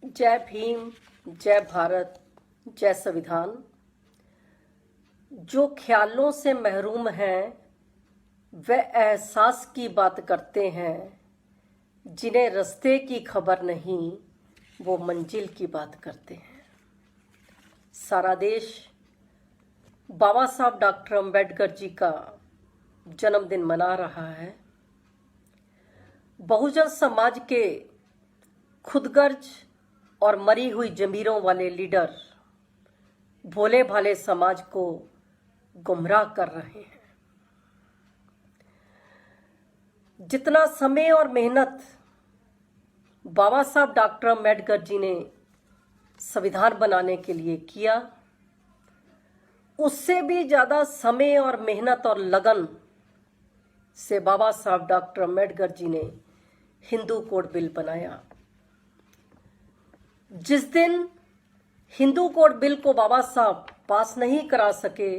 जय भीम, जय भारत, जय संविधान। जो ख्यालों से महरूम हैं वह एहसास की बात करते हैं, जिन्हें रास्ते की खबर नहीं वो मंजिल की बात करते हैं। सारा देश बाबा साहब डॉक्टर अम्बेडकर जी का जन्मदिन मना रहा है। बहुजन समाज के खुदगर्ज और मरी हुई जमीरों वाले लीडर भोले भाले समाज को गुमराह कर रहे हैं। जितना समय और मेहनत बाबा साहब डॉक्टर अम्बेडकर जी ने संविधान बनाने के लिए किया, उससे भी ज़्यादा समय और मेहनत और लगन से बाबा साहब डॉक्टर अम्बेडकर जी ने हिंदू कोड बिल बनाया। जिस दिन हिंदू कोड बिल को बाबा साहब पास नहीं करा सके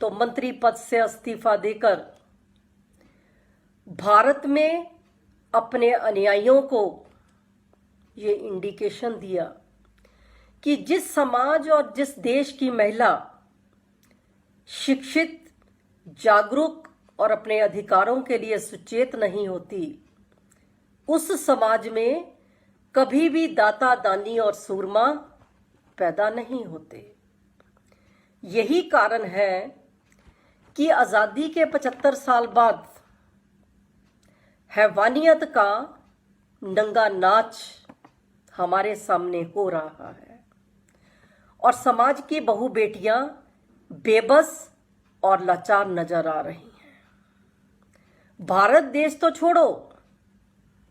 तो मंत्री पद से इस्तीफा देकर भारत में अपने अनुयायियों को ये इंडिकेशन दिया कि जिस समाज और जिस देश की महिला शिक्षित, जागरूक और अपने अधिकारों के लिए सुचेत नहीं होती, उस समाज में कभी भी दाता, दानी और सूरमा पैदा नहीं होते। यही कारण है कि आज़ादी के 75 साल बाद हैवानियत का नंगा नाच हमारे सामने हो रहा है और समाज की बहु बेटियां बेबस और लाचार नजर आ रही हैं। भारत देश तो छोड़ो,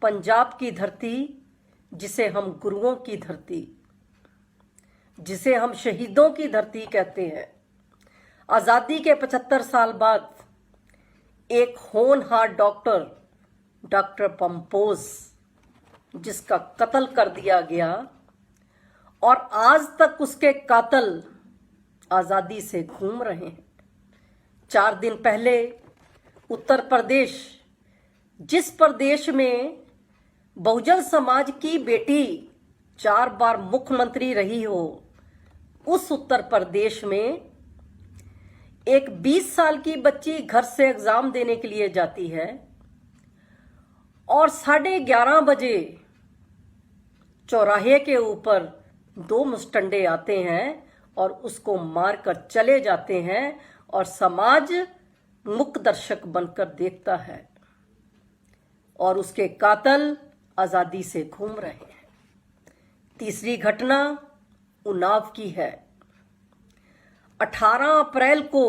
पंजाब की धरती, जिसे हम गुरुओं की धरती, जिसे हम शहीदों की धरती कहते हैं, आज़ादी के 75 साल बाद एक होनहार डॉक्टर पंपोज, जिसका कत्ल कर दिया गया और आज तक उसके कातिल आज़ादी से घूम रहे हैं। 4 दिन पहले उत्तर प्रदेश, जिस प्रदेश में बहुजन समाज की बेटी 4 बार मुख्यमंत्री रही हो, उस उत्तर प्रदेश में एक 20 साल की बच्ची घर से एग्जाम देने के लिए जाती है और 11:30 बजे चौराहे के ऊपर 2 मुस्टंडे आते हैं और उसको मारकर चले जाते हैं और समाज मूक दर्शक बनकर देखता है और उसके कातिल आज़ादी से घूम रहे हैं। तीसरी घटना उन्नाव की है। 18 अप्रैल को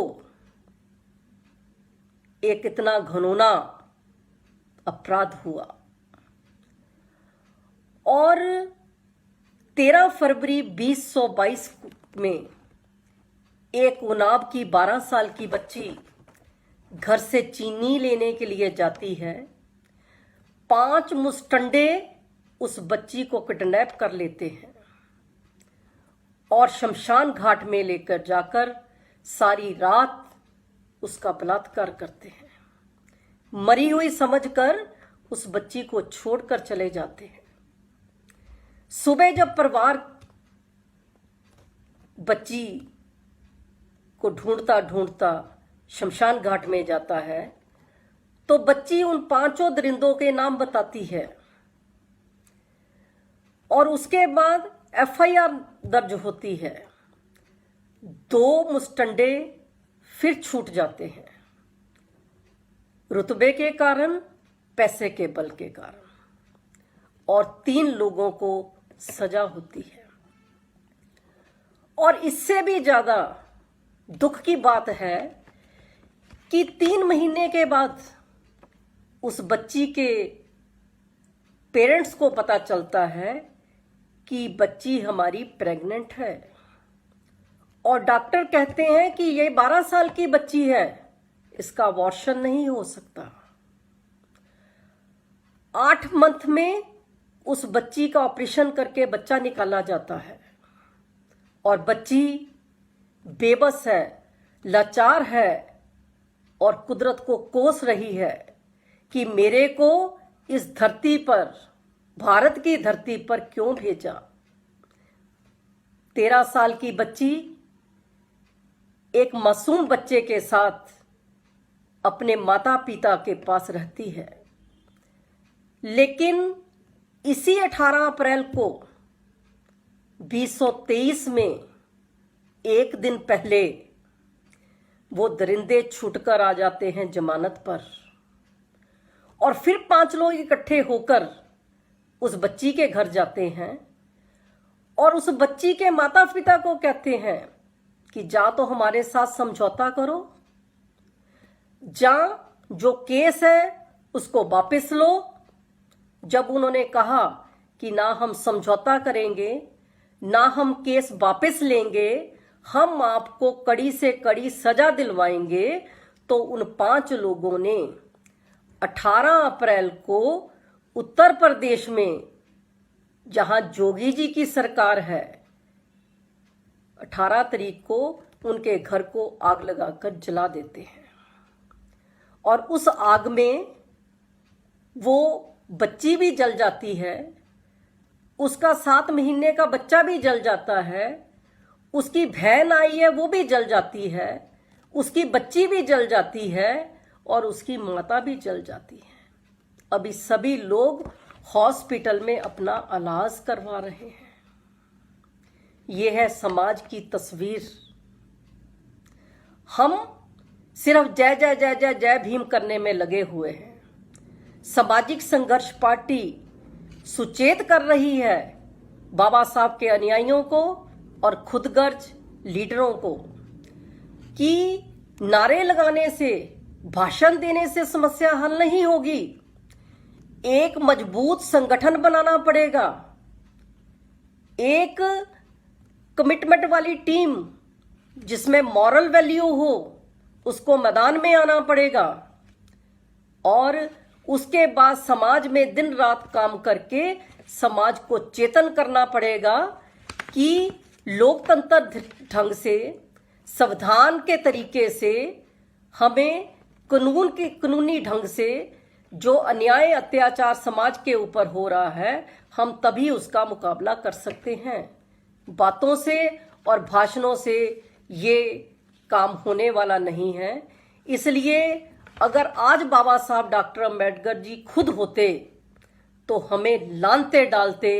एक इतना घिनौना अपराध हुआ और 13 फरवरी 2022 में एक उन्नाव की 12 साल की बच्ची घर से चीनी लेने के लिए जाती है। 5 मुस्टंडे उस बच्ची को किडनैप कर लेते हैं और शमशान घाट में लेकर जाकर सारी रात उसका बलात्कार करते हैं। मरी हुई समझकर उस बच्ची को छोड़कर चले जाते हैं। सुबह जब परिवार बच्ची को ढूंढता ढूंढता शमशान घाट में जाता है तो बच्ची उन 5 दरिंदों के नाम बताती है और उसके बाद FIR दर्ज होती है। 2 मुस्टंडे फिर छूट जाते हैं, रुतबे के कारण, पैसे के बल के कारण, और 3 लोगों को सजा होती है। और इससे भी ज्यादा दुख की बात है कि 3 महीने के बाद उस बच्ची के पेरेंट्स को पता चलता है कि बच्ची हमारी प्रेग्नेंट है और डॉक्टर कहते हैं कि ये 12 साल की बच्ची है, इसका अबॉर्शन नहीं हो सकता। 8 मंथ में उस बच्ची का ऑपरेशन करके बच्चा निकाला जाता है और बच्ची बेबस है, लाचार है और कुदरत को कोस रही है कि मेरे को इस धरती पर, भारत की धरती पर क्यों भेजा। 13 साल की बच्ची एक मासूम बच्चे के साथ अपने माता पिता के पास रहती है, लेकिन इसी 18 अप्रैल को 2023 में एक दिन पहले वो दरिंदे छूटकर आ जाते हैं जमानत पर, और फिर 5 लोग इकट्ठे होकर उस बच्ची के घर जाते हैं और उस बच्ची के माता पिता को कहते हैं कि जा तो हमारे साथ समझौता करो, जा जो केस है उसको वापस लो। जब उन्होंने कहा कि ना हम समझौता करेंगे, ना हम केस वापस लेंगे, हम आपको कड़ी से कड़ी सजा दिलवाएंगे, तो उन 5 लोगों ने 18 अप्रैल को उत्तर प्रदेश में, जहां जोगी जी की सरकार है, 18 तारीख को उनके घर को आग लगाकर जला देते हैं। और उस आग में वो बच्ची भी जल जाती है, उसका 7 महीने का बच्चा भी जल जाता है, उसकी बहन आई है वो भी जल जाती है, उसकी बच्ची भी जल जाती है और उसकी माता भी जल जाती है। अभी सभी लोग हॉस्पिटल में अपना इलाज करवा रहे हैं। यह है समाज की तस्वीर। हम सिर्फ जय जय जय जय जय भीम करने में लगे हुए हैं। सामाजिक संघर्ष पार्टी सुचेत कर रही है बाबा साहब के अनुयायियों को और खुदगर्ज लीडरों को कि नारे लगाने से, भाषण देने से समस्या हल नहीं होगी। एक मजबूत संगठन बनाना पड़ेगा, एक कमिटमेंट वाली टीम जिसमें मॉरल वैल्यू हो, उसको मैदान में आना पड़ेगा, और उसके बाद समाज में दिन रात काम करके समाज को चेतन करना पड़ेगा कि लोकतंत्र ढंग से, संविधान के तरीके से, हमें कानूनी ढंग से जो अन्याय अत्याचार समाज के ऊपर हो रहा है, हम तभी उसका मुकाबला कर सकते हैं। बातों से और भाषणों से ये काम होने वाला नहीं है। इसलिए अगर आज बाबा साहब डॉक्टर अम्बेडकर जी खुद होते तो हमें लानते डालते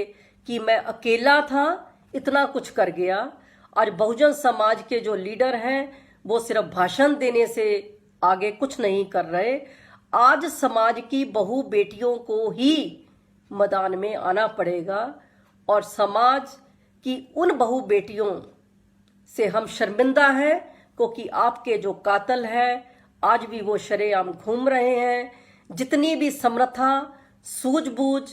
कि मैं अकेला था, इतना कुछ कर गया। आज बहुजन समाज के जो लीडर हैं वो सिर्फ भाषण देने से आगे कुछ नहीं कर रहे। आज समाज की बहु बेटियों को ही मैदान में आना पड़ेगा, और समाज की उन बहु बेटियों से हम शर्मिंदा हैं, क्योंकि आपके जो कातिल हैं आज भी वो शरेआम घूम रहे हैं। जितनी भी समर्था, सूझबूझ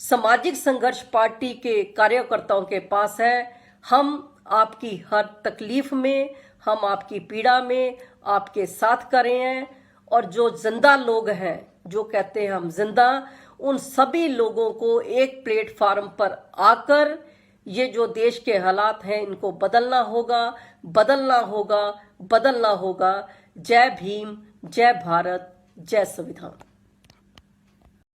सामाजिक संघर्ष पार्टी के कार्यकर्ताओं के पास है, हम आपकी हर तकलीफ में, हम आपकी पीड़ा में आपके साथ खड़े हैं। और जो जिंदा लोग हैं, जो कहते हैं हम जिंदा, उन सभी लोगों को एक प्लेटफार्म पर आकर ये जो देश के हालात हैं इनको बदलना होगा, बदलना होगा, बदलना होगा। जय भीम, जय भारत, जय संविधान।